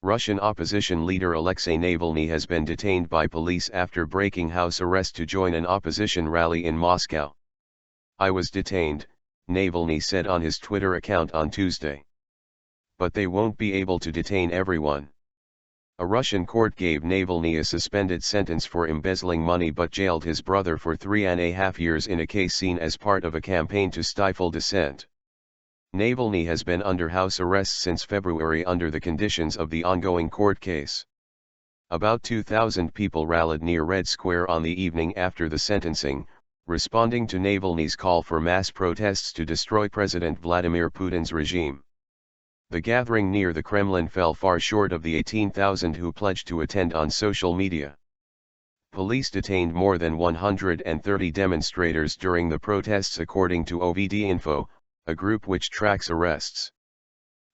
Russian opposition leader Alexei Navalny has been detained by police after breaking house arrest to join an opposition rally in Moscow. "I was detained," Navalny said on his Twitter account on Tuesday. "But they won't be able to detain everyone." A Russian court gave Navalny a suspended sentence for embezzling money but jailed his brother for 3.5 years in a case seen as part of a campaign to stifle dissent. Navalny has been under house arrest since February under the conditions of the ongoing court case. About 2,000 people rallied near Red Square on the evening after the sentencing, responding to Navalny's call for mass protests to destroy President Vladimir Putin's regime. The gathering near the Kremlin fell far short of the 18,000 who pledged to attend on social media. Police detained more than 130 demonstrators during the protests according to OVD-Info, a group which tracks arrests.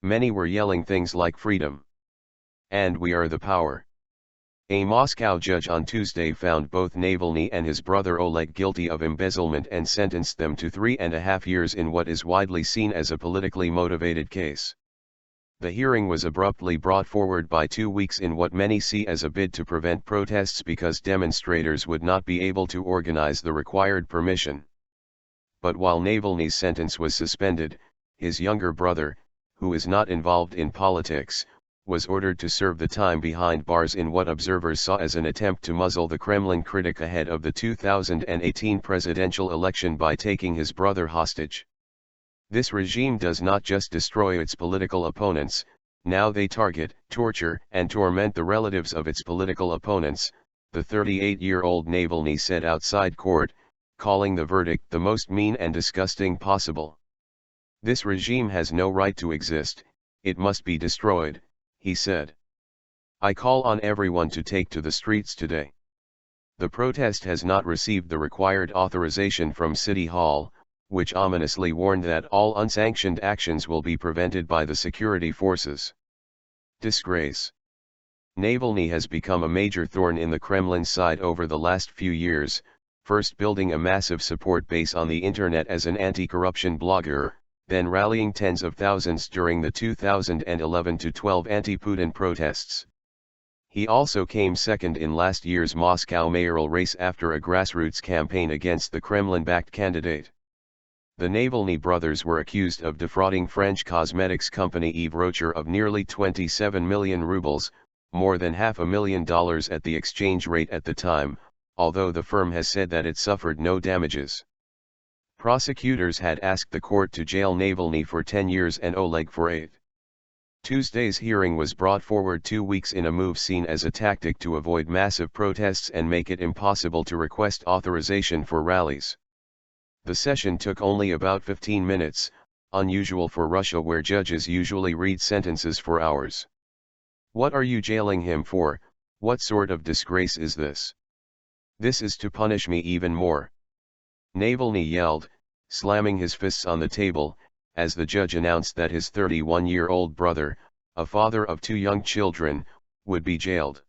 Many were yelling things like "freedom" and "we are the power." A Moscow judge on Tuesday found both Navalny and his brother Oleg guilty of embezzlement and sentenced them to 3.5 years in what is widely seen as a politically motivated case. The hearing was abruptly brought forward by 2 weeks in what many see as a bid to prevent protests because demonstrators would not be able to organize the required permission. But while Navalny's sentence was suspended, his younger brother, who is not involved in politics, was ordered to serve the time behind bars in what observers saw as an attempt to muzzle the Kremlin critic ahead of the 2018 presidential election by taking his brother hostage. This regime does not just destroy its political opponents, now they target, torture, and torment the relatives of its political opponents, the 38-year-old Navalny said outside court, calling the verdict the most mean and disgusting possible. "This regime has no right to exist, it must be destroyed," he said. "I call on everyone to take to the streets today." The protest has not received the required authorization from City Hall, which ominously warned that all unsanctioned actions will be prevented by the security forces. Disgrace. Navalny has become a major thorn in the Kremlin's side over the last few years, first building a massive support base on the internet as an anti-corruption blogger, then rallying tens of thousands during the 2011-12 anti-Putin protests. He also came second in last year's Moscow mayoral race after a grassroots campaign against the Kremlin-backed candidate. The Navalny brothers were accused of defrauding French cosmetics company Yves Rocher of nearly 27 million rubles, more than $500,000 at the exchange rate at the time, although the firm has said that it suffered no damages. Prosecutors had asked the court to jail Navalny for 10 years and Oleg for 8. Tuesday's hearing was brought forward 2 weeks in a move seen as a tactic to avoid massive protests and make it impossible to request authorization for rallies. The session took only about 15 minutes, unusual for Russia where judges usually read sentences for hours. "What are you jailing him for? What sort of disgrace is this? This is to punish me even more," Navalny yelled, slamming his fists on the table, as the judge announced that his 31-year-old brother, a father of 2 young children, would be jailed.